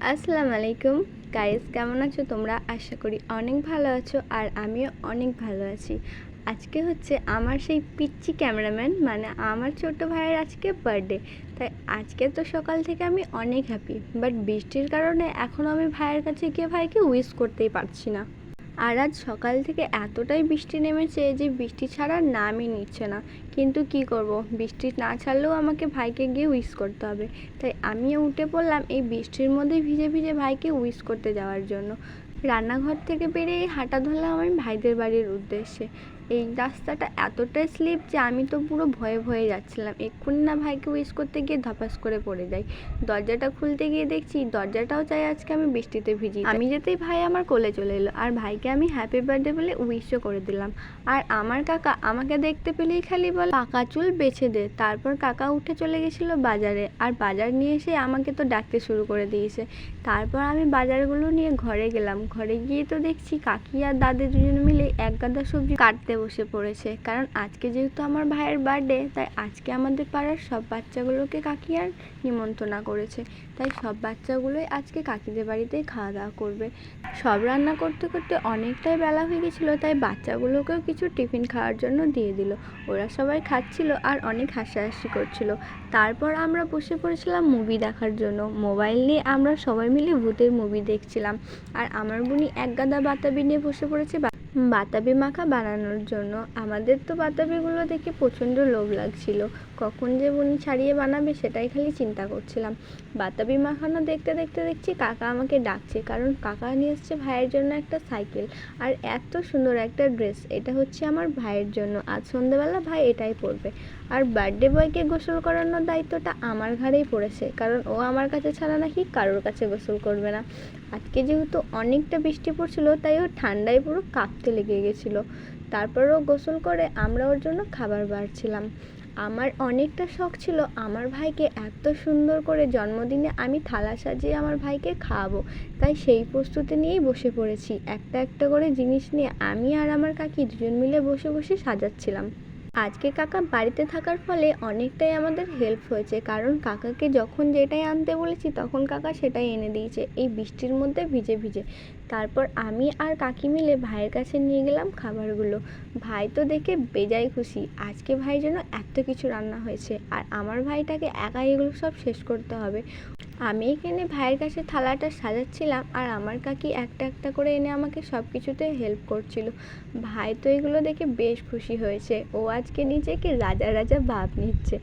আসসালামু আলাইকুম গাইস, কেমন আছো তোমরা? আশা করি অনেক ভালো আছো আর আমিও অনেক ভালো আছি। আজকে হচ্ছে আমার সেই পিচ্চি ক্যামেরাম্যান মানে আমার ছোট ভাইয়ের আজকে বার্থডে। তাই আজকে তো সকাল থেকে আমি অনেক হ্যাপি, বাট বৃষ্টির কারণে এখনও আমি ভাইয়ের কাছে গিয়ে ভাইকে উইশ করতেই পারছি না। আর আজ সকাল থেকে এতটাই বৃষ্টি নেমেছে যে বৃষ্টি ছাড়ার নামই নিচ্ছে না। কিন্তু কি করব, বৃষ্টি না ছাড়লেও আমাকে ভাইকে গিয়ে উইশ করতে হবে। তাই আমিও উঠে পড়লাম এই বৃষ্টির মধ্যে ভিজে ভিজে ভাইকে উইশ করতে যাওয়ার জন্য। রান্নাঘর থেকে বেরিয়ে হাঁটা ধরলাম আমি ভাইদের বাড়ির উদ্দেশ্যে। এই রাস্তাটা এতটাই স্লিপ যে আমি তো পুরো ভয়ে ভয়ে যাচ্ছিলাম, এক্ষুনি না ভাইকে উইশ করতে গিয়ে ধপাস করে পড়ে যাই। দরজাটা খুলতে গিয়ে দেখছি দরজাটাও চাই আজকে আমি বৃষ্টিতে ভিজি। আমি যেতেই ভাই আমার কোলে চলে এলো আর ভাইকে আমি হ্যাপি বার্থডে বলে উইশও করে দিলাম। আর আমার কাকা আমাকে দেখতে পেলেই খালি বলে পাকা চুল বেছে দে। তারপর কাকা উঠে চলে গেছিলো বাজারে, আর বাজার নিয়ে এসে আমাকে তো ডাকতে শুরু করে দিয়েছে। তারপর আমি বাজারগুলো নিয়ে ঘরে গেলাম। ঘরে গিয়ে তো দেখছি কাকি আর দাদি দুজনে মিলে এক গাদা সবজি কাটতে বসে পড়েছে, কারণ আজকে যেহেতু আমার ভাইয়ের বার্থডে তাই আজকে আমাদের পাড়ার সব বাচ্চাগুলোকে কাকি আর নিমন্ত্রণা করেছে। তাই সব বাচ্চাগুলোই আজকে কাকিদের বাড়িতেই খাওয়া দাওয়া করবে। সব রান্না করতে করতে অনেকটাই বেলা হয়ে গেছিলো, তাই বাচ্চাগুলোকেও কিছু টিফিন খাওয়ার জন্য দিয়ে দিল। ওরা সবাই খাচ্ছিল আর অনেক হাসাহাসি করছিল। তারপর আমরা বসে পড়েছিলাম মুভি দেখার জন্য। মোবাইল নিয়ে আমরা সবাই মিলে ভূতের মুভি দেখছিলাম। আর আমার বুনি এক গাদা বাতাবি নিয়ে বসে পড়েছে বাতাবি মাখা বানানোর জন্য। আমাদের তো বাতাবিগুলো দেখে প্রচণ্ড লোভ লাগছিল, কখন যে বুনি ছাড়িয়ে বানাবে সেটাই খালি চিন্তা করছিলাম। বাতাবি মাখানো দেখতে দেখতে দেখছি কাকা আমাকে ডাকছে, কারণ কাকা নিয়ে এসছে ভাইয়ের জন্য একটা সাইকেল আর এত সুন্দর একটা ড্রেস। এটা হচ্ছে আমার ভাইয়ের জন্য, আজ সন্ধ্যেবেলা ভাই এটাই পরবে। আর বার্থডে বয়কে গোসল করানোর দায়িত্বটা আমার ঘাড়েই পড়েছে, কারণ ও আমার কাছে ছাড়া নাকি কারোর কাছে গোসল করবে না। আজকে যেহেতু অনেকটা বৃষ্টি পড়ছিল তাই ও ঠান্ডায় পুরো কাঁপতে লেগে গেছিলো। তারপর ও গোসল করে আমরা ওর জন্য খাবার বাড়ছিলাম। আমার অনেকটা শখ ছিল আমার ভাইকে এত সুন্দর করে জন্মদিনে আমি থালা সাজিয়ে আমার ভাইকে খাওয়াবো, তাই সেই প্রস্তুতি নিয়েই বসে পড়েছি। একটা একটা করে জিনিস নিয়ে আমি আর আমার কাকি দুজন মিলে বসে বসে সাজাচ্ছিলাম। আজকে কাকা বাড়িতে থাকার ফলে অনেকটাই আমাদের হেল্প হয়েছে, কারণ কাকাকে যখন যেটাই আনতে বলেছি তখন কাকা সেটাই এনে দিয়েছে এই বৃষ্টির মধ্যে ভিজে ভিজে। তারপর আমি আর কাকি মিলে ভাইয়ের কাছে নিয়ে গেলাম খাবারগুলো। ভাই তো দেখে বেজায় খুশি, আজকে ভাই জন্য এত কিছু রান্না হয়েছে আর আমার ভাইটাকে একাই এগুলো সব শেষ করতে হবে। আমি এখানে ভাইয়ের কাছে থালাটা সাজাচ্ছিলাম আর আমার কাকি একটা একটা করে এনে আমাকে সব কিছুতে হেল্প করছিল। ভাই তো এগুলো দেখে বেশ খুশি হয়েছে, ও আজকে নিজেকে রাজা রাজা ভাব নিচ্ছে।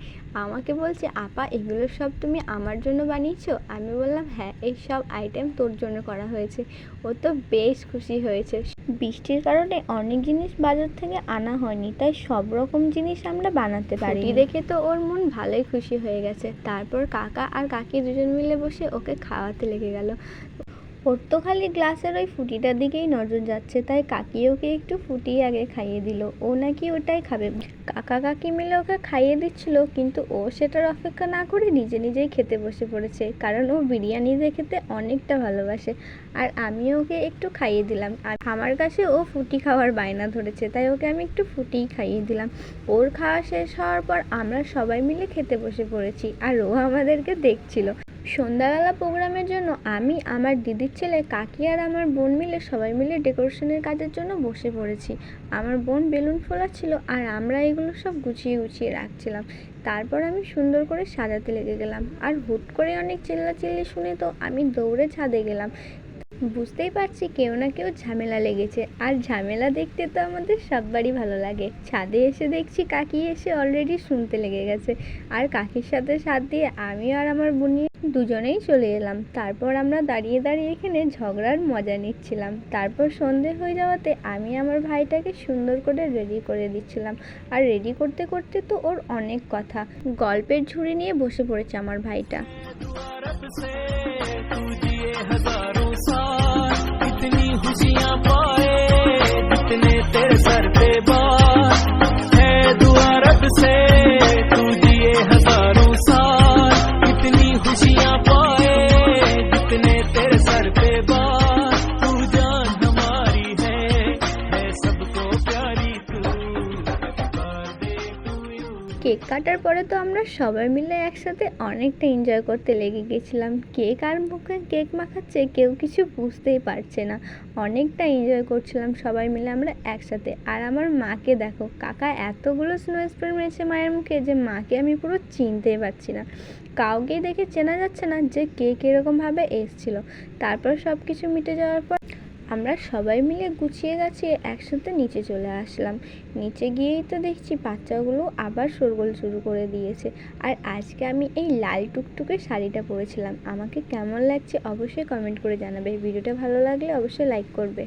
আমাকে বলছে, আপা এগুলো সব তুমি আমার জন্য বানিয়েছো? আমি বললাম হ্যাঁ, এই সব আইটেম তোর জন্য করা হয়েছে। ও তো বেশ খুশি হয়েছে। বৃষ্টির কারণে অনেক জিনিস বাজার থেকে আনা হয়নি, তাই সব রকম জিনিস আমরা বানাতে পারি। দেখে তো ওর মন ভালোই খুশি হয়ে গেছে। তারপর কাকা আর কাকি দুজন মিলে বসে ওকে খাওয়াতে লেগে গেল। ওর তো খালি গ্লাসের ওই ফুটিটার দিকেই নজর যাচ্ছে, তাই কাকি ওকে একটু ফুটি আগে খাইয়ে দিল, ও নাকি ওটাই খাবে। কাকা কাকি মিলে ওকে খাইয়ে দিচ্ছিল, কিন্তু ও সেটার অপেক্ষা না করে নিজে নিজেই খেতে বসে পড়েছে, কারণ ও বিরিয়ানি দিয়ে খেতে অনেকটা ভালোবাসে। আর আমি ওকে একটু খাইয়ে দিলাম। আর আমার কাছে ও ফুটি খাওয়ার বায়না ধরেছে, তাই ওকে আমি একটু ফুটিই খাইয়ে দিলাম। ওর খাওয়া শেষ হওয়ার পর আমরা সবাই মিলে খেতে বসে পড়েছি আর ও আমাদেরকে দেখছিল। সন্ধ্যাবেলা প্রোগ্রামের জন্য আমি, আমার দিদির ছেলে, কাকি আর আমার বোন মিলে সবাই মিলে ডেকোরেশনের কাজের জন্য বসে পড়েছি। আমার বোন বেলুন ফোলাচ্ছিল আর আমরা এগুলো সব গুছিয়ে গুছিয়ে রাখছিলাম। তারপর আমি সুন্দর করে সাজাতে লেগে গেলাম। আর হুট করে অনেক চিল্লাচিল্লি শুনে তো আমি দৌড়ে ছাদে গেলাম। বুঝতেই পারছি কেউ না কেউ ঝামেলা লেগেছে, আর ঝামেলা দেখতে তো আমাদের সববারই ভালো লাগে। ছাদে এসে দেখছি কাকি এসে অলরেডি শুনতে লেগে গেছে, আর কাকির সাথে সাথ দিয়ে আমি আর আমার বোনি দুজনেই চলে এলাম। তারপর আমরা দাঁড়িয়ে দাঁড়িয়ে এখানে ঝগড়ার মজা নিচ্ছিলাম। তারপর সন্ধে হয়ে যাওয়াতে আমি আমার ভাইটাকে সুন্দর করে রেডি করে দিচ্ছিলাম। আর রেডি করতে করতে তো ওর অনেক কথা, গল্পের ঝুড়ি নিয়ে বসে পড়েছে আমার ভাইটা। इतनी खुशियां पाए जितने तेरे सर पे बार है, दुआ रब से तू जिए हजारों साल। इतनी खुशियां पाए जितने तेरे सर पे बार, तू जान हमारी है सबको प्यारी तू। কেক কাটার তারপরে তো আমরা সবাই মিলে একসাথে অনেকটা এনজয় করতে লেগে গেছিলাম। কে কার মুখে কেক মাখাচ্ছে কেউ কিছু বুঝতেই পারছে না, অনেকটা এনজয় করছিলাম সবাই মিলে আমরা একসাথে। আর আমার মাকে দেখো, কাকা এতগুলো স্নো স্প্রে মেরেছে মায়ের মুখে যে মাকে আমি পুরো চিনতেই পারছি না, কাউকেই দেখে চেনা যাচ্ছে না যে কে কীরকমভাবে এসেছিলো। তারপর সব কিছু মিটে যাওয়ার পর আমরা সবাই মিলে গুছিয়ে গাছিয়ে একসাথে নিচে চলে আসলাম। নিচে গিয়েই তো দেখছি বাচ্চাগুলো আবার শোরগোল শুরু করে দিয়েছে। আর আজকে আমি এই লাল টুকটুকে শাড়িটা পরেছিলাম, আমাকে কেমন লাগছে অবশ্যই কমেন্ট করে জানাবে। ভিডিওটা ভালো লাগলে অবশ্যই লাইক করবে।